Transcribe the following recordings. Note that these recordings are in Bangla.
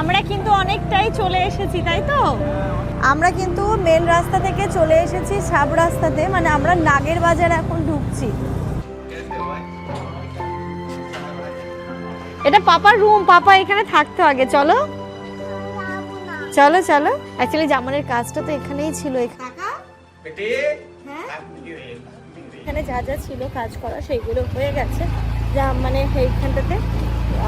আমরা কিন্তু অনেকটাই চলে এসেছি, তাই তো? আমরা কিন্তু মেন রাস্তা থেকে চলে এসেছি সাব রাস্তাতে, মানে আমরা নাগের বাজার এখন ঢুকছি। এটা পাপার রুম, পাপা এখানে থাকতো আগে। চলো চলো চলো। অ্যাকচুয়ালি জামানের কাজটা তো এখানেই ছিল। এখানে যা যা ছিল কাজ করা সেগুলো হয়ে গেছে, যা মানে এইখানটাতে।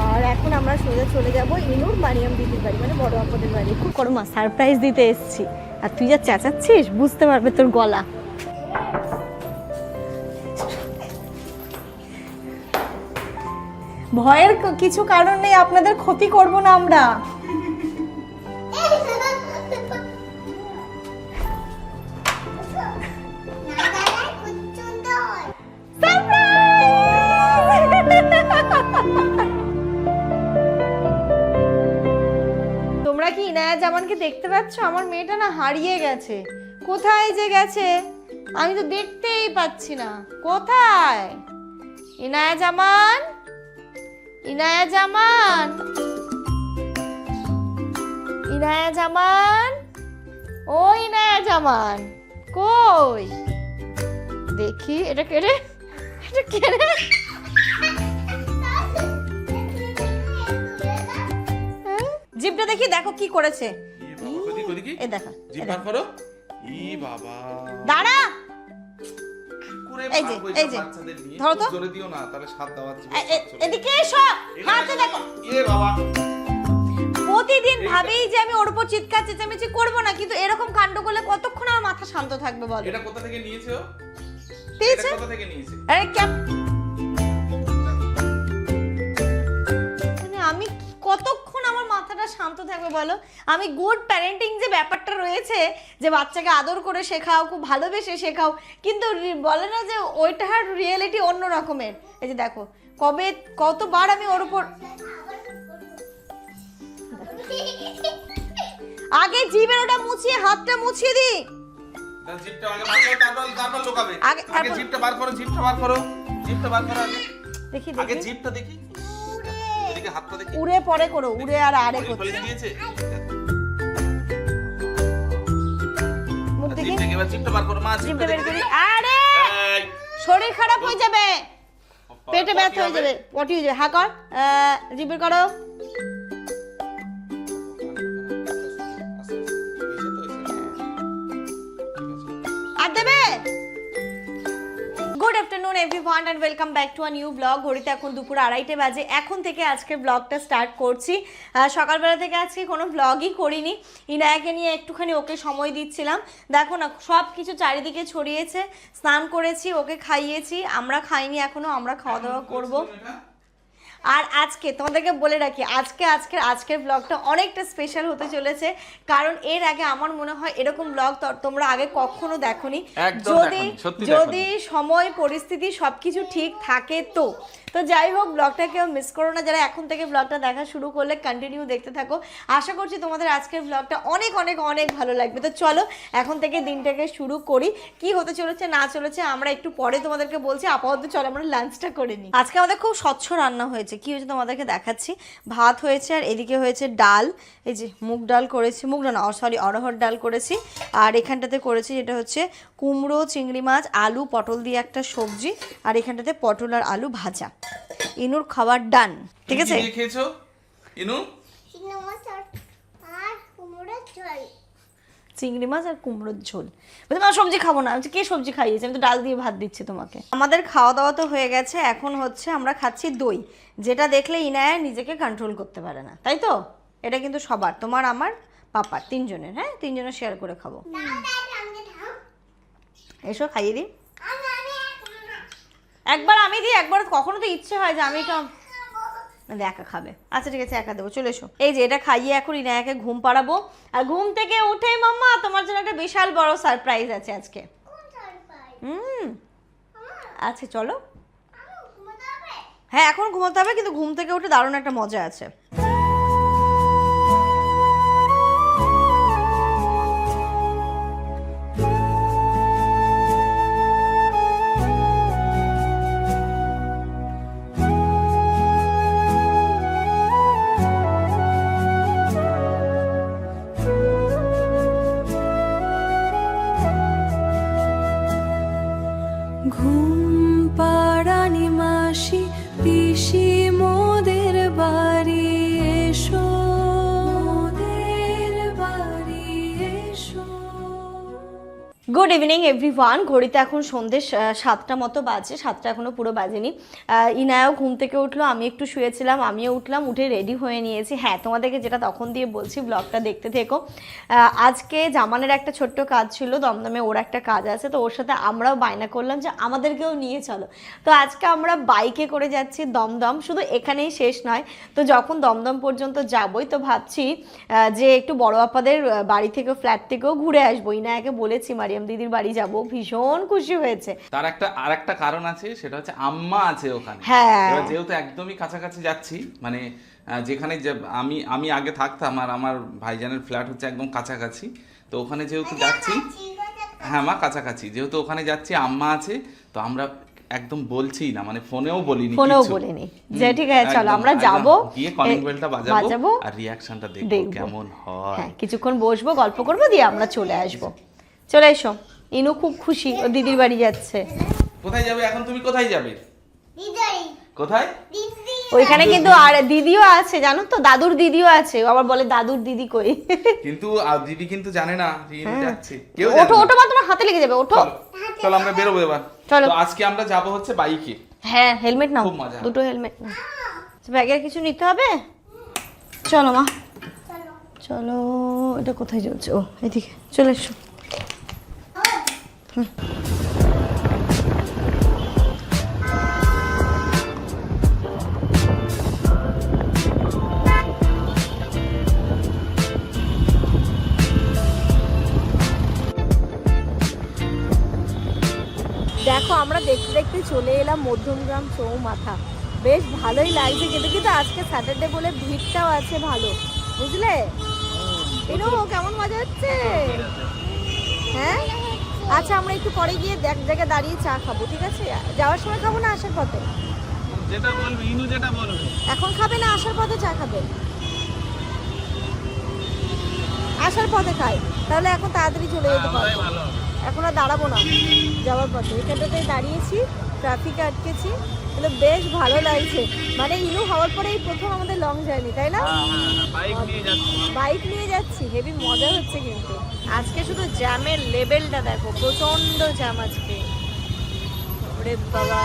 আর এখন আমরা সোজা চলে যাব ইনুর মারিয়াম দিদির বাড়ি, মানে বড় আপদের বাড়ি। খুব বড় মা সারপ্রাইজ দিতে এসেছি, আর তুই যা চেঁচাচ্ছিস বুঝতে পারবে তোর গলা। ভয়ের কিছু কারণ নেই, আপনাদের ক্ষতি করব না আমরা। তোমরা কি ইনায়া জামানকে দেখতে পাচ্ছ? আমার মেয়েটা না হারিয়ে গেছে। কোথায় যে গেছে আমি তো দেখতেই পাচ্ছি না। কোথায় ইনায়া জামান? ইনায়া জামান, ইনায়া জামান, ও ইনায়া জামান কই? দেখি এটা কে রে? এটা কে রে? জিপটা দেখি, দেখো কি করেছে। এই দেখো, জিপ বার করো। ই বাবা, দাঁড়া। এই যে এই যে ধরো তো, জোরে দিও না তাহলে স্বাদ দেওয়া যাবে। এদিকে এসো, হাতে দেখো। এ বাবা, প্রতিদিন ভাবেই যে আমি ওর উপর চিৎকার চেঁচামেচি করব না, কিন্তু এরকম কাণ্ড করলে কতক্ষণ আমার মাথা শান্ত থাকবে বল? এটা কোথা থেকে নিয়েছো? পেয়েছে? এটা কোথা থেকে নিয়েছে? আরে ক্যাপ, মানে আমি কতক্ষণ আমার মাথাটা শান্ত থাকবে বলো? আমি গুড প্যারেন্টিং যে ব্যাপারটা রয়েছে, যে বাচ্চাকে আদর করে শেখাও, খুব ভালোবেসে শেখাও, কিন্তু বলে না যে ওইটার রিয়েলিটি অন্য রকমের। এই যে দেখো কবে কতবার আমি ওর উপর, আগে জিভের ওটা মুছিয়ে হাতটা মুছিয়ে দি। না, জিপটা আগে বার করো, তারপর লোকাবে। আগে জিপটা বার করো, জিপটা বার করো, জিপটা বার করো আগে। দেখি আগে জিপটা দেখি, এদিকে হাতটা দেখি। উড়ে পরে করো, উড়ে আর আরে করো। বলে দিয়েছে মুখ দেখি, জিপটা এবার জিপটা বার করো মা, জিভটা বের করি। আরে শরীর খারাপ হয়ে যাবে, পেটে ব্যথা হয়ে যাবে, পটি হয়ে যাবে। হা কর, জিভ বের করো। আর দেবে। Good afternoon everyone and welcome back to a new blog. ঘড়িতে এখন দুপুর 2:30 বাজে। এখন থেকে আজকের ব্লগটা স্টার্ট করছি। সকালবেলা থেকে আজকে কোনো ব্লগই করিনি, ইনায়াকে নিয়ে একটুখানি ওকে সময় দিচ্ছিলাম। দেখো না সব কিছু চারিদিকে ছড়িয়েছে। স্নান করেছি, ওকে খাইয়েছি, আমরা খাইনি এখনো, আমরা খাওয়া দাওয়া করবো। আর আজকে তোমাদেরকে বলে রাখি, আজকের ব্লগটা অনেকটা স্পেশাল হতে চলেছে, কারণ এর আগে আমার মনে হয় এরকম ব্লগ তোমরা আগে কখনো দেখোনি। যদি সময় পরিস্থিতি সবকিছু ঠিক থাকে তো যাই হোক, ব্লগটা কেউ মিস করো না। যারা এখন থেকে ব্লগটা দেখা শুরু করলে কন্টিনিউ দেখতে থাকো। আশা করছি তোমাদের আজকের ব্লগটা অনেক অনেক অনেক ভালো লাগবে। তো চলো এখন থেকে দিনটাকে শুরু করি। কি হতে চলেছে না চলেছে আমরা একটু পরে তোমাদেরকে বলছি। আপাতত চলো আমরা লাঞ্চটা করে নিই। আজকে আমাদের খুব স্বচ্ছ রান্না হয়েছে। কি হয়েছে তোমাদেরকে দেখাচ্ছি। ভাত হয়েছে, আর এদিকে হয়েছে ডাল। এই যে মুগ ডাল করেছি, মুগ ডাল না সরি অরহর ডাল করেছি। আর এখানটাতে করেছি যেটা হচ্ছে কুমড়ো, চিংড়ি মাছ, আলু, পটল দিয়ে একটা সবজি। আর এখানটাতে পটল আর আলু ভাজা। ইনুর খাবার ডান, ঠিক আছে? কি খেয়েছো ইনু? চিংড়ি মাছ আর কুমড়োর ঝোল। তোমার সবজি খাবো না। কে সবজি খাইয়েছে? আমি তো ডাল দিয়ে ভাত দিচ্ছি তোমাকে। আমাদের খাওয়া দাওয়া তো হয়ে গেছে। এখন হচ্ছে আমরা খাচ্ছি দই, যেটা দেখলে ইনায়া নিজেকে কন্ট্রোল করতে পারে না, তাই তো? এটা কিন্তু সবার, তোমার আমার পাপার, তিনজনের। হ্যাঁ, তিনজনের শেয়ার করে খাবো। এসো খাইয়ে দিই। একবার আমি দিই, একবার কখনো তো ইচ্ছে হয় যে আমি এটা একা খাবে। আচ্ছা ঠিক আছে, একা দেবো, চলে এসো। এই যে এটা খাইয়ে এখন ইনায়াকে ঘুম পাড়াবো। আর ঘুম থেকে উঠে মাম্মা তোমার জন্য একটা বিশাল বড় সারপ্রাইজ আছে আজকে। আচ্ছা চলো। হ্যাঁ এখন ঘুমোতে হবে, কিন্তু ঘুম থেকে উঠে দারুণ একটা মজা আছে। Good evening everyone. ঘড়িতে এখন সন্ধ্যে 7টা মতো বাজে, 7টা এখনও পুরো বাজেনি। ইনায়াও ঘুম থেকে উঠলো, আমি একটু শুয়েছিলাম, আমিও উঠলাম, উঠে রেডি হয়ে নিয়েছি। হ্যাঁ, তোমাদেরকে যেটা তখন দিয়ে বলছি, ব্লগটা দেখতে থেকো। আজকে জামানের একটা ছোট্ট কাজ ছিল, দমদমে ওর একটা কাজ আছে, তো ওর সাথে আমরাও বায়না করলাম যে আমাদেরকেও নিয়ে চলো। তো আজকে আমরা বাইকে করে যাচ্ছি দমদম। শুধু এখানেই শেষ নয়, তো যখন দমদম পর্যন্ত যাবই তো ভাবছি যে একটু বড় আপাদের বাড়ি থেকে, ফ্ল্যাট থেকেও ঘুরে আসবো। ইনায়াকে বলেছি মারিয়াম দিদির বাড়ি যাব, ভীষণ খুশি হয়েছে। তার আরেকটা কারণ আছে, সেটা হচ্ছে আম্মা আছে ওখানে। হ্যাঁ, এবার যেহেতু একদমই কাছাকাছি যাচ্ছি, মানে যেখানে আমি আগে থাকতাম আর আমার ভাইজানের ফ্ল্যাট হচ্ছে একদম কাছাকাছি, তো ওখানে যেহেতু যাচ্ছি, হ্যাঁ মা কাছাকাছি, যেহেতু ওখানে যাচ্ছি আম্মা আছে, তো আমরা একদম বলছি না, মানে ফোনেও বলিনি, যে ঠিক আছে চলো আমরা যাবো, গিয়ে কলিং বেলটা বাজাবো আর রিঅ্যাকশনটা দেখবো কেমন হয়। হ্যাঁ, কিছুক্ষণ বসবো, গল্প করবো, দিয়ে আমরা চলে আসবো। চলে এসো। ইনু খুব খুশি, ও দিদির বাড়ি যাচ্ছে। কোথায় যাবে এখন তুমি? কোথায় যাবে? কোথায়? ওইখানে কিন্তু আর দিদিও আছে, জানো তো, দাদুর দিদিও আছে। আবার বলে দাদুর দিদি কই, কিন্তু দিদি কিন্তু জানে না রিনু যাচ্ছে। কেউ ওঠো ওঠো মা, তোমার হাতে লেগে যাবে, ওঠো। চলো আমরা বেরোবো এবার। চলো। তো আজকে আমরা যাব হচ্ছে বাইকে। হ্যাঁ, হেলমেট নাও, খুব মজা। দুটো হেলমেট নাও। ব্যাগের কিছু নিতে হবে? চলো মা, চলো। এটা কোথায় চলছে? ও এদিকে চলে এসো। দেখো, আমরা দেখতে দেখতে চলে এলাম মধ্যমগ্রাম চৌমাথা। বেশ ভালোই লাগছে, কিন্তু আজকে স্যাটারডে বলে ভিড়টাও আছে ভালো, বুঝলে? কেমন মজা হচ্ছে? হ্যাঁ, আচ্ছা আমরা একটু পরে গিয়ে এক জায়গায় দাঁড়িয়ে চা খাবো, ঠিক আছে? যাওয়ার সময় খাবো না আসার পথে? যেটা বলবি, ইনু যেটা বলবে। এখন খাবে না আসার পথে চা খাবে? আসার পথে খাই, তাহলে এখন তাড়াতাড়ি চলে যেতে পারবো। এখন আর দাঁড়াবো না, যাওয়ার পথে এখানটাতেই দাঁড়িয়েছি, ট্রাফিকে আটকেছি। কিন্তু বেশ ভালো লাগছে, মানে ইনু হওয়ার পরে এই প্রথম আমাদের লং জার্নি, তাই না? বাইক নিয়ে যাচ্ছি, হেভি মজা হচ্ছে। কিন্তু আজকে শুধু জ্যামের লেভেলটা দেখো, প্রচন্ড জ্যাম আজকে। ওরে বাবা,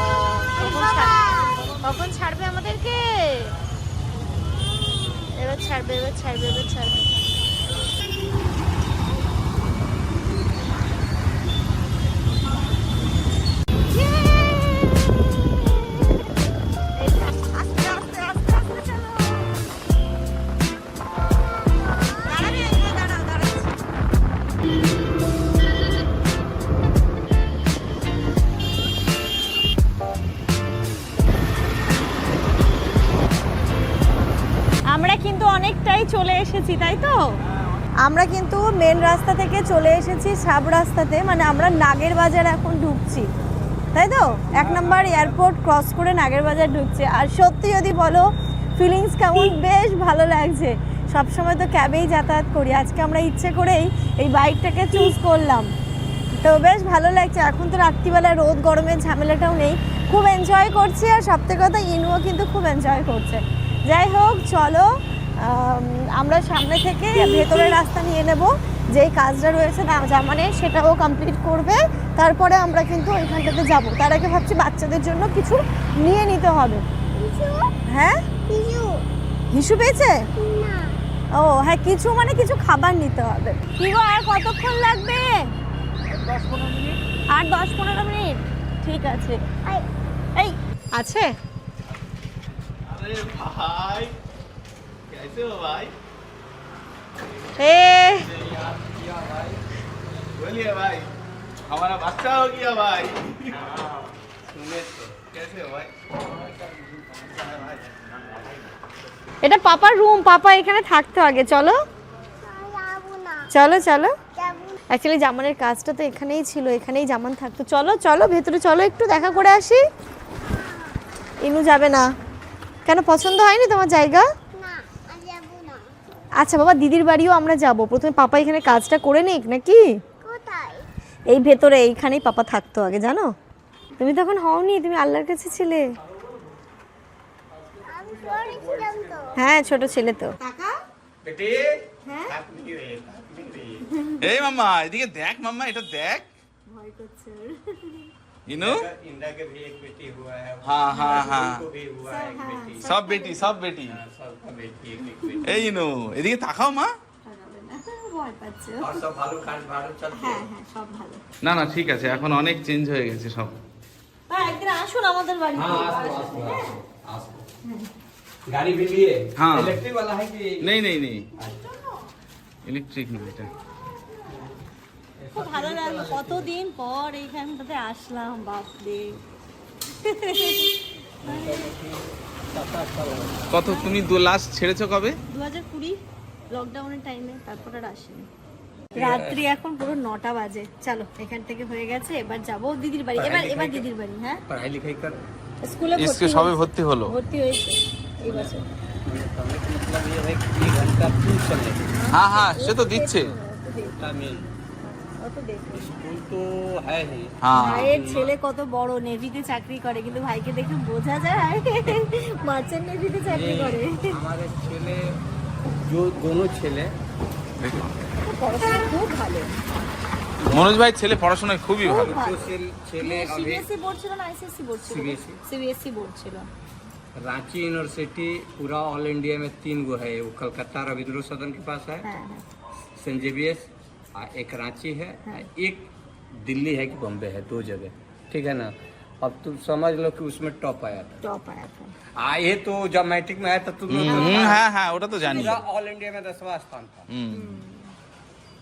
কখন ছাড়বে আমাদেরকে? এবার ছাড়বে, এবার ছাড়বে, এবার ছাড়বে। আমরা কিন্তু অনেকটাই চলে এসেছি, তাই তো? আমরা কিন্তু মেন রাস্তা থেকে চলে এসেছি সাব রাস্তাতে, মানে আমরা নাগের বাজার এখন ঢুকছি, তাই তো? 1 নম্বর এয়ারপোর্ট ক্রস করে নাগের বাজার ঢুকছে। আর সত্যি যদি বলো ফিলিংস কেমন, বেশ ভালো লাগছে। সবসময় তো ক্যাবেই যাতায়াত করি, আজকে আমরা ইচ্ছে করেই এই বাইকটাকে চুজ করলাম, তো বেশ ভালো লাগছে। এখন তো রাত্রিবেলা রোদ গরমের ঝামেলাটাও নেই, খুব এনজয় করছি। আর সবথেকে কথা, ইনুও কিন্তু খুব এনজয় করছে। যাই হোক, চলো আমরা সামনে থেকে ভেতরের রাস্তা নিয়ে নেব, যেই কাজটা রয়েছে না জামানে সেটাও কমপ্লিট করবে, তারপরে আমরা কিন্তু ওইখানটাতে যাব। তার আগে ভাবছি বাচ্চাদের জন্য কিছু নিয়ে নিতে হবে। হ্যাঁ, হিসু পেয়েছে? ও হ্যাঁ, কিছু মানে কিছু খাবার নিতে হবে। কি গো, আর কতক্ষণ লাগবে? 10-15 মিনিট। আর 10-15 মিনিট, ঠিক আছে। এই আছে। अरे भाई कैसे हो भाई? बोलिए भाई, हमारा बच्चा हो गया भाई। सुने तो कैसे हो भाई? এটা পাপার রুম, পাপা এখানে থাকতো আগে। চলো চলো চলো। অ্যাকচুয়ালি জামানের কাজটা তো এখানেই ছিল, এখানেই জামান থাকতো। চলো চলো ভেতরে চলো, একটু দেখা করে আসি। ইনু যাবে না কেন? পছন্দ হয়নি তোমার জায়গা? আচ্ছা বাবা, দিদির বাড়িও আমরা যাব, প্রথমে পাপা এখানে কাজটা করে নিক নাকি? এই ভেতরে এইখানেই পাপা থাকতো আগে, জানো? তুমি তখন হওনি, তুমি আল্লাহর কাছে ছিলে। হ্যাঁ, ছোট ছেলে তো। বেটি এই মাম্মা এদিকে দেখ, মাম্মা এটা দেখ, ভয় করছে ইনু इंदा के भी एक बेटी हुआ है। हाँ, हाँ, हाँ। को भी हुआ है एक बेटी। সব বেটি हाँ, सबका बेटी एक एक बेटी। এই ইনু এদিকে তাকাও মা। ভয় পাচ্ছে और सब भालू खान भालू चलते হ্যাঁ हैं। হ্যাঁ সব ভালো। না না ঠিক আছে, এখন অনেক চেঞ্জ হয়ে গেছে সব। একদিন আসুন আমাদের বাড়িতে। हाँ आसो। गाड़ी भी लिए? हाँ। इलेक्ट्रिक वाला है कि? নেই নেই নেই, ইলেকট্রিক নেই এটা। খুব ভালো লাগলো, কতদিন পর এইখানটাতে আসলাম, বাপরে। কত তুমি লাস্ট ছেড়েছো কবে? 2020 লকডাউনের টাইমে, তারপর আর আসেনি। রাত্রি এখন পুরো 9টা বাজে। চলো এখান থেকে হয়ে গেছে, এবার যাবো দিদির বাড়ি। এবার দিদির বাড়ি। হ্যাঁ पढ़ाई लिखाई कर। স্কুলে ইসকে সবে ভর্তি হলো। ভর্তি হয়েছে এই বছর। मतलब ये है कि 1 घंटा तू चले। হ্যাঁ হ্যাঁ সে তো দিচ্ছে। तमिल অত দেখো। स्कूल तो है ही। হ্যাঁ ভাইয়ের ছেলে কত বড়, নেভিতে চাকরি করে, কিন্তু ভাইকে দেখে বোঝা যায় মার্চেন্ট নেভিতে চাকরি করে। हमारे छेले जो दोनों छेले দেখো পড়াশোনা খুব ভালো, মনোজ ভাই ছেলে পড়াশোনায় খুবই খুব ভালো। ভালো। जो छेले अभी সিবিএসসি বোর্ড ছিল না আইসিএসসি বোর্ড ছিল? CBSE সিবিএসসি বোর্ড ছিল। रांची यूनिवर्सिटी पूरा ऑल इंडिया में 3 गो है। वो कलकत्ता रविंद्र सदन के पास है, হ্যাঁ হ্যাঁ सेंट जेवियर्स, एक रांची है, एक दिल्ली है कि बॉम्बे है, 2 जगह। ठीक है ना। अब तुम समझ लो कि उसमें टॉप आया था। টপ আয়া था। ये तो जब मैट्रिक में आया था तुम लोग হ্যাঁ হ্যাঁ ওটা তো জানি। पूरा ऑल इंडिया में 10वां स्थान था।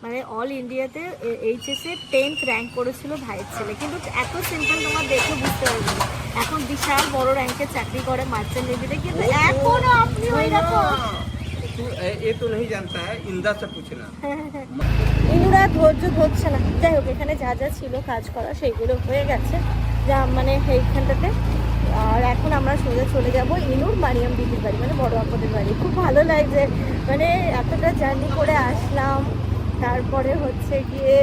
মানে অল ইন্ডিয়াতে এইচএসে 10th র্যাঙ্ক করেছিল ভাইয়ের ছেলে, কিন্তু এত সিম্পল তোমার দেখে বুঝতে পারবে না। এখন বিশাল বড় র্যাঙ্কে চাকরি করে মার্চেন্ট নেভিতে, কিন্তু এখনো আপনি ওই রকম। ये तो नहीं जानता है, इंदा से पूछना। ইনুরা ধৈর্য ধরছে না। যাই হোক, এখানে যা যা ছিল কাজ করা সেইগুলো হয়ে গেছে, যা মানে এইখানটাতে। আর এখন আমরা সোজা চলে যাব ইনুর মারিয়াম দিদির বাড়ি, মানে বড় আপুদের বাড়ি। খুব ভালো লাগছে, মানে এতটা জার্নি করে আসলাম, তারপরে হচ্ছে গিয়ে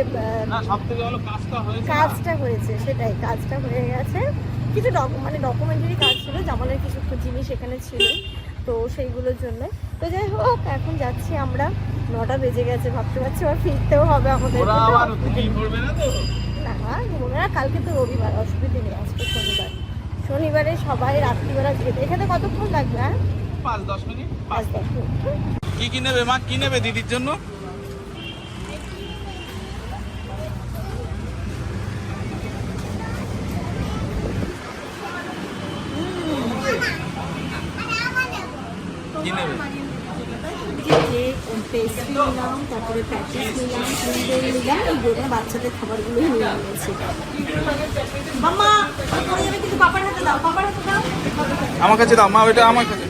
না সবথেকে ভালো কাজটা হয়েছে। কাজটা হয়েছে, সেটাই কাজটা হয়ে গেছে। কিছু মানে ডকুমেন্টারি কাজ ছিল, জামালের কিছু জিনিস এখানে ছিল, তো সেইগুলোর জন্য। তো যাই হোক, এখন যাচ্ছি আমরা। 9টা বেজে গেছে, ভাবতে পারছি আবার ফিরতেও হবে আমাদের। ওরা আবার কি করবে না তো? না ঘুমোবে না, কালকে তো রবিবার, অসুবিধা নেই। আজকে শনিবার, শনিবারে সবাই রাত্রিবেলা যেতে। এখানে কতক্ষণ লাগবে? হ্যাঁ 5-10 মিনিট। 5-10 মিনিট। কি কি নেবে মা, কি নেবে দিদির জন্য? কি নেবে? পেস্ট্রি নিলাম, তারপরে প্যাটিস নিলাম, ক্রিম নিলাম, এই গোটা বাচ্চাদের খাবারগুলোই নিয়ে নিয়েছি। মাম্মা পড়ে যাবে, কিন্তু পাপার হাতে দাও, পাপার হাতে দাও। আমার কাছে দাও মা, ওইটা আমার কাছে।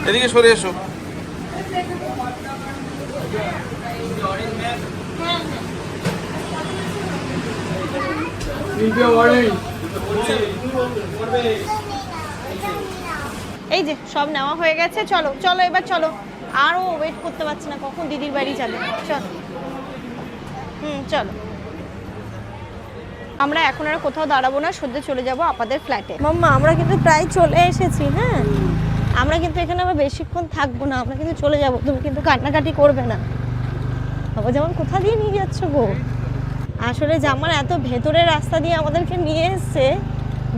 এদিকে সরে এসো। এই যে সব নেওয়া হয়ে গেছে। চলো চলো এবার চলো, আরও ওয়েট করতে পারছি না, কখন দিদির বাড়ি যাবে। চলো চলো, আমরা এখন আর কোথাও দাঁড়াবো না, সোজা চলে যাব আপাদের ফ্ল্যাটে। মাম্মা আমরা কিন্তু প্রায় চলে এসেছি। হ্যাঁ আমরা কিন্তু এখানে আবার বেশিক্ষণ থাকবো না, আমরা কিন্তু চলে যাব। তুমি কিন্তু কান্নাকাটি করবে না। বাবা যেমন কোথা দিয়ে নিয়ে যাচ্ছ গো? আসলে জামার এত ভেতরের রাস্তা দিয়ে আমাদেরকে নিয়ে এসছে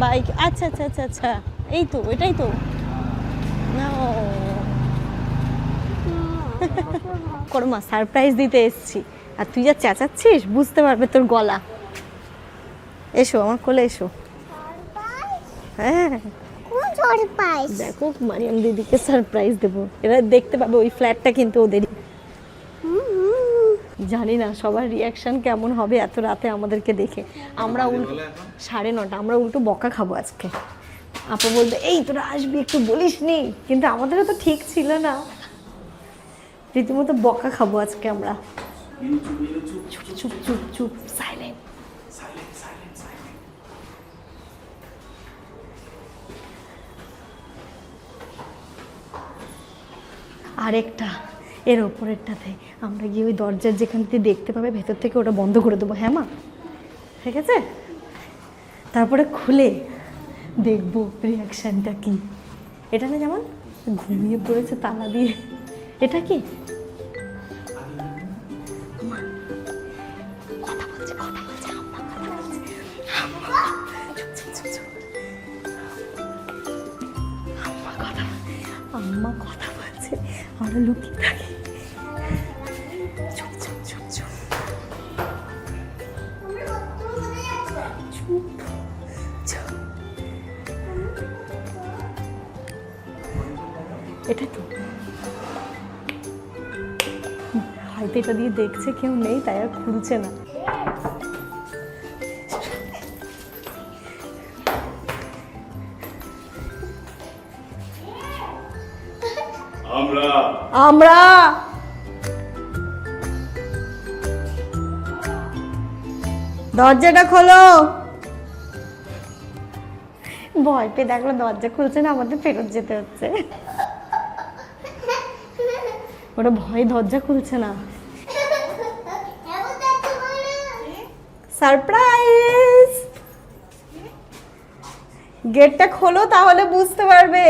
বাইক। আচ্ছা আচ্ছা আচ্ছা আচ্ছা, এই তো এটাই তো না। করমা সারপ্রাইজ দিতে এসেছি, আর তুই যা চেঁচাচ্ছিস বুঝতে পারবে তোর গলা। এসো আমার কোলে এসো। হ্যাঁ দেখো মারিয়াম দিদিকে সারপ্রাইজ দেবো, এরা দেখতে পাবে। ওই ফ্ল্যাটটা কিন্তু ওদেরই। জানি না সবার রিয়াকশন কেমন হবে এত রাতে আমাদেরকে দেখে। আমরা উল্টো 9:30, আমরা উল্টো বকা খাবো আজকে। আপু বলবে এই তোরা আসবি একটু বলিস নি, কিন্তু আমাদেরও তো ঠিক ছিল না। রীতিমতো বকা খাবো আজকে আমরা। চুপ চুপ চুপ চুপ, সাইলেন্ট। আরেকটা এর ওপরেরটাতে আমরা গিয়ে ওই দরজার যেখান থেকে দেখতে পাবে ভেতর থেকে, ওটা বন্ধ করে দেবো। হ্যাঁ মা ঠিক আছে? তারপরে খুলে দেখবো রিয়াকশানটা কি। এটা না যেমন ঘুমিয়ে পড়েছে তালা দিয়ে। এটা কি কথা বলছে, কথা বলছে, আম্মা কথা বলছে, আমরা লুকিয়ে থাকি। চুপ চুপ চুপ চুপ চুপ চুপ। এটা তো হয়তো এটা দিয়ে দেখছে কেউ নেই, তাই আর খুলছে না। আমরা দরজাটা খোলো। ভয় পেয়ে দেখলো দরজা খুলছে না, আমাদের ফেরত যেতে হচ্ছে। ওরা ভয় দরজা খুলছে না। সারপ্রাইজ! গেটটা খোলো, তাহলে বুঝতে পারবে।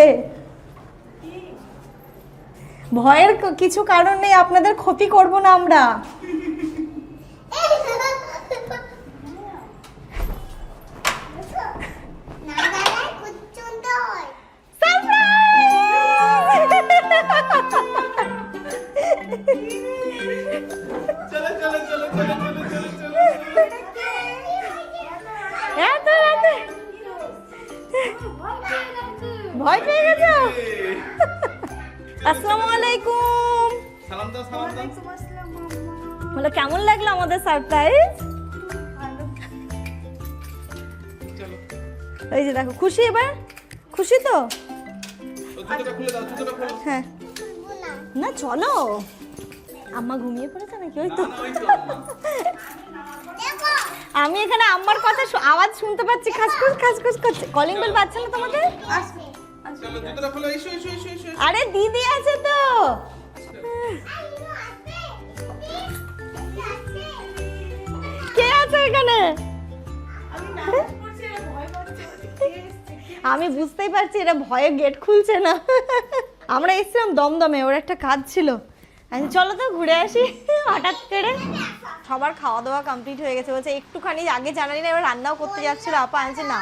ভয়ের কিছু কারণ নেই, আপনাদের ক্ষতি করব না আমরা। ভয় পেয়ে গেছো? আসসালামু আলাইকুম। সালাম দাও, সালাম দাও। বলো কেমন লাগলো আমাদের সারপ্রাইজ? চলো এই যে দেখো, খুশি এবার? খুশি তো? জুতোটা খুলে দাও, জুতোটা খোলো। হ্যাঁ না চলো, আম্মা ঘুমিয়ে পড়েছে নাকি? ওই তো না, ওই তো আম্মা। আমি এখানে আম্মার কথা আওয়াজ শুনতে পাচ্ছি, খাসখুস খাসখুস করছে। কলিং বেল বাজছে না তোমাদের? চলো জুতোটা খোলো, এসো এসো এসো এসো। আরে দিদি আছে তো। কে আছে এখানে? আমি বুঝতেই পারছি এরা ভয়ে গেট খুলছে না। আমরা এসেছিলাম দমদমে, ওর একটা কাজ ছিল। আমি চলো তো ঘুরে আসি। হঠাৎ করে সবার খাওয়া দাওয়া কমপ্লিট হয়ে গেছে, বলছে একটুখানি আগে জানালি না, এবার রান্নাও করতে যাচ্ছিল। আপা আনছে না,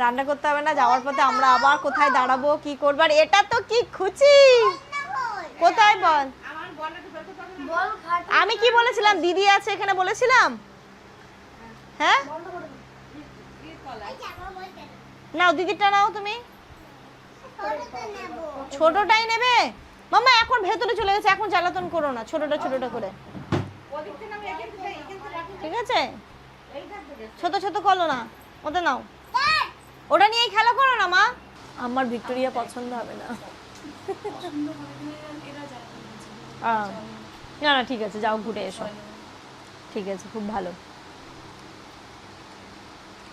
রান্না করতে হবে না, যাওয়ার পথে আমরা আবার কোথায় দাঁড়াবো, কি করবো। আর এটা তো কি খুশি! কোথায় বল? আমি কি বলেছিলাম? দিদি আছে এখানে বলেছিলাম। হ্যাঁ নাও, দিদিটা নাও তুমি। ছোটটাই নেবে মামা? এখন ভেতরে চলে গেছে, এখন জ্বালাতন করো না, ছোটটা ছোটটা করে। ঠিক আছে, ছোট ছোট করো না, ওটা নাও, ওটা নিয়েই খেলা করো না মা। আমার ভিক্টোরিয়া পছন্দ হবে না। না না ঠিক আছে, যাও ঘুরে এসো। ঠিক আছে, খুব ভালো।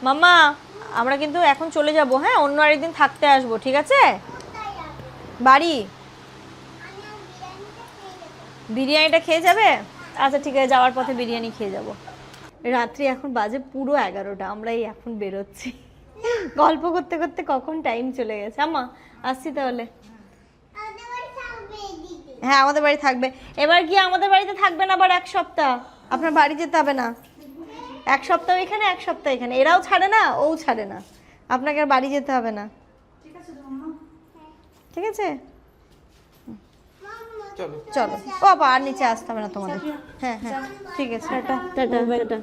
মাম্মা আমরা কিন্তু এখন চলে যাব, হ্যাঁ অন্য আরেকদিন থাকতে আসবো, ঠিক আছে? বাড়ি বিরিয়ানিটা খেয়ে যাবে? আচ্ছা ঠিক আছে, যাওয়ার পথে বিরিয়ানি খেয়ে যাব। রাত্রি এখন বাজে পুরো 11টা, আমরা এই এখন বেরোচ্ছি। গল্প করতে করতে কখন টাইম চলে গেছে। আম্মা আসছি তাহলে। হ্যাঁ আমাদের বাড়ি থাকবে। এবার কি আমাদের বাড়িতে থাকবে না আবার 1 সপ্তাহ? আপনার বাড়ি যেতে হবে না, 1 সপ্তাহ এখানে 1 সপ্তাহ এখানে। এরাও ছাড়ে না, ও ছাড়ে না, আপনাকে আর বাড়ি যেতে হবে না। ঠিক আছে চলো চলো। বাবা আর নিচে আসতে হবে না তোমাদের। হ্যাঁ হ্যাঁ ঠিক আছে, টাটা টাটা টাটা।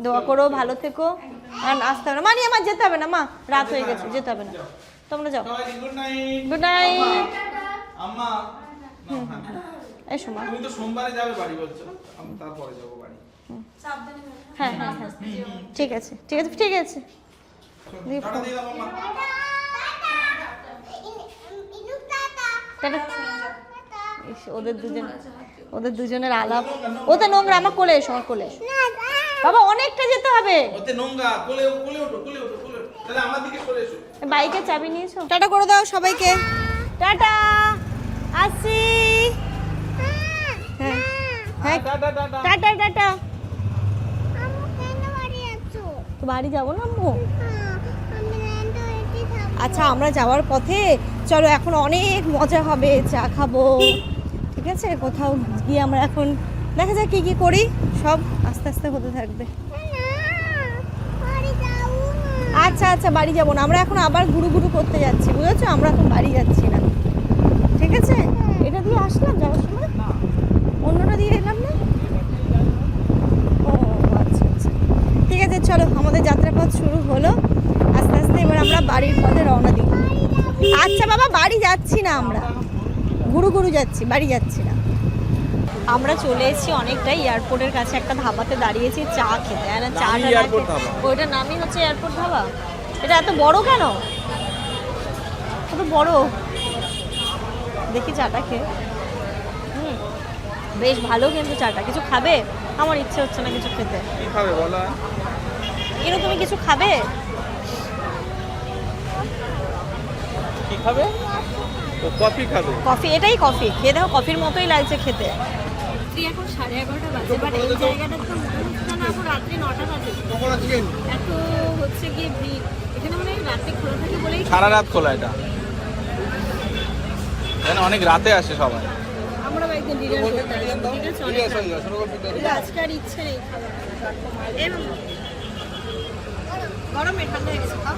দোয়া করো, ভালো থেকো। আর আসতে হবে না মানে, আমার যেতে হবে না মা, রাত হয়ে গেছে, যেতে হবে না। তোমরা যাও। Good night. Good night. আম্মা এসো মা। তুমি তো সোমবারে যাবে বাড়ি বলছো, আমি তারপরে যাব বাড়ি। হ্যাঁ হ্যাঁ হ্যাঁ ঠিক আছে ঠিক আছে ঠিক আছে। টাটা দিয়ে দাও আম্মা। টাটা। ওদের দুজনের আলাপ। ওতে নোংরা, আমার কোলে এসো, আমার কোলে এসো। বাবা অনেকটা যেতে হবে। ওতে নোংরা, কোলে কোলে ওঠো, কোলে ওঠো, কোলে ওঠো। তাহলে আমার দিকে সরে এসো। বাইকের চাবি নিয়েছো? টাটা করে দাও সবাইকে। টাটা, আসি। হ্যাঁ হ্যাঁ টাটা টাটা। Tata tata. তো বাড়ি যাবো না আম্মু? আচ্ছা আমরা যাওয়ার পথে চলো, এখন অনেক মজা হবে, চা খাবো, ঠিক আছে? কোথাও গিয়ে আমরা এখন দেখা যাক কি কি করি, সব আস্তে আস্তে হতে থাকবে। আচ্ছা আচ্ছা, বাড়ি যাবো না আমরা, এখন আবার ঘুরু ঘুরু করতে যাচ্ছি, বুঝেছো? আমরা এখন বাড়ি যাচ্ছি না, ঠিক আছে? এটা দিয়ে আসলাম যাওয়ার সময়, অন্যটা দিয়ে এলাম না। ও আচ্ছা আচ্ছা, ঠিক আছে, চলো আমাদের যাত্রাপথ শুরু হলো আস্তে আস্তে। এবার আমরা বাড়ির পথে রওনা দিই। আচ্ছা বাবা, বাড়ি যাচ্ছি না আমরা, ঘুরু ঘুরু যাচ্ছি, বাড়ি যাচ্ছি না। আমরা চলে এসেছি অনেকটাই এয়ারপোর্টের কাছে, একটা ধাবাতে দাঁড়িয়েছি চা খেতে। আর চাটা ওইটার নামই হচ্ছে এয়ারপোর্ট ধাবা। এটা এত বড় কেন? এত বড়, দেখি চাটা খেয়ে। বেশ ভালো কিন্তু চাটা। কিছু খাবে? আমার ইচ্ছে হচ্ছে না কিছু খেতে। কি খাবে বলো? ইনু তুমি কিছু খাবে? কি খাবে? ও কফি খাবে। কফি, এটাই কফি। খেয়ে দেখো, কফির মতোই লাগছে খেতে। এখন 11:30 বাজে, বাট এই জায়গাটা তো মনে হচ্ছে না এখন রাত্রি 9টা বাজে। এত হচ্ছে গিয়ে ভিড় এখানে, মানে রাতে খোলা থাকে বলেই সারা রাত খোলা এটা, জানো অনেক রাতে আসে সবাই। আমরা একদিন ডিনার করতে আসবো, ঠিক আছে? অনেক আজকে আর ইচ্ছে নেই খাবার। গরমে ঠান্ডা হয়ে গেছে, খাও।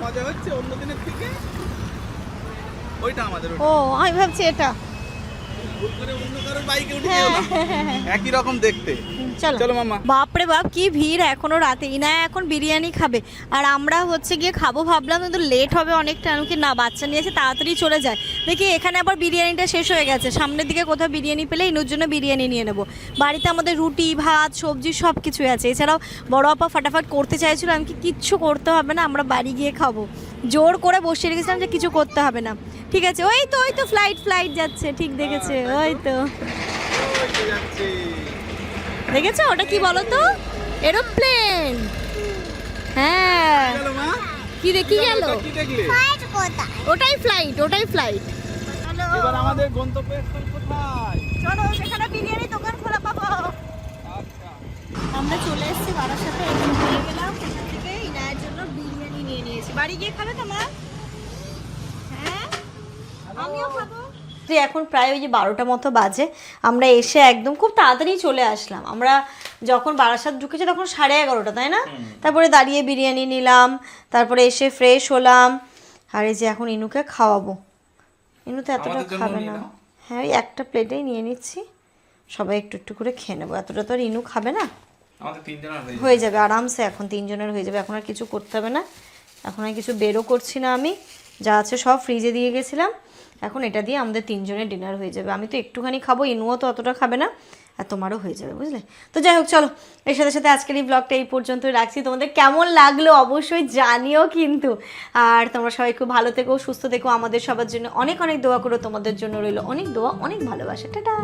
মজা হচ্ছে অন্য দিনের থেকে, ওইটা আমাদের ও আমি ভাবছি এটা ভুল করে অন্য কারোর বাইকে উঠে গেল না, একই রকম দেখতে। চলো চলো মামা। বাপরে বাপ কি ভিড় এখনো রাতে। ইনায়া এখন বিরিয়ানি খাবে আর আমরা হচ্ছে গিয়ে খাবো ভাবলাম, কিন্তু লেট হবে অনেকটা। এমনকি না, বাচ্চা নিয়ে এসে তাড়াতাড়ি চলে যায়। দেখি এখানে আবার বিরিয়ানিটা শেষ হয়ে গেছে। সামনের দিকে কোথাও বিরিয়ানি পেলে ইনুর জন্য বিরিয়ানি নিয়ে নেবো। বাড়িতে আমাদের রুটি ভাত সবজি সব কিছুই আছে। এছাড়াও বড় আপা ফাটাফাট করতে চাইছিল, আমি কি কিচ্ছু করতে হবে না, আমরা বাড়ি গিয়ে খাবো। জোর করে বসিয়ে রেখেছিলাম যে কিছু করতে হবে না, ঠিক আছে? ওই তো ফ্লাইট যাচ্ছে, ঠিক দেখেছে? ওই তো দেখেছো, ওটা কি বলো তো? এরোপ্লেন। হ্যাঁ, কি দেখি গেল? ওটাই ফ্লাইট। এবার আমাদের গন্তব্যস্থল কোথায়? চলো সেখানে বিরিয়ানি দোকান খোলা পাবো। আচ্ছা, আমরা চলে এসেছি বারাসাতে, এখন চলে গেলাম সেখান থেকে ইনায়ের জন্য বিরিয়ানি নিয়ে নিয়েছি। বাড়ি গিয়ে খাবে তোমার? হ্যাঁ, আমিও খাবো। এখন প্রায় ওই যে 12টা মতো বাজে। আমরা এসে একদম খুব তাড়াতাড়ি চলে আসলাম। আমরা যখন বারাসাত ঢুকেছি তখন 11:30, তাই না? তারপরে দাঁড়িয়ে বিরিয়ানি নিলাম, তারপরে এসে ফ্রেশ হলাম। আর এই যে এখন ইনুকে খাওয়াবো। ইনু তো এতটা খাবে না। হ্যাঁ, ওই একটা প্লেটেই নিয়ে নিচ্ছি, সবাই একটু একটু করে খেয়ে নেবো। এতটা তো আর ইনু খাবে না, আমাদের 3 জনের হয়ে যাবে আরামসে। এখন 3 জনের হয়ে যাবে, এখন আর কিছু করতে হবে না। এখন আর কিছু বেরও করছি না আমি, যা আছে সব ফ্রিজে দিয়ে গেছিলাম। এখন এটা দিয়ে আমাদের 3 জনের ডিনার হয়ে যাবে। আমি তো একটুখানি খাবো, ইনুও তো অতটা খাবে না, আর তোমারও হয়ে যাবে, বুঝলে? তো যাই হোক, চলো এর সাথে সাথে আজকের এই ব্লগটা এই পর্যন্তই রাখছি। তোমাদের কেমন লাগলো অবশ্যই জানিও কিন্তু। আর তোমরা সবাই খুব ভালো থেকো, সুস্থ থেকো। আমাদের সবার জন্য অনেক অনেক দোয়া করো, তোমাদের জন্য রইলো অনেক দোয়া, অনেক ভালোবাসা। টাটা।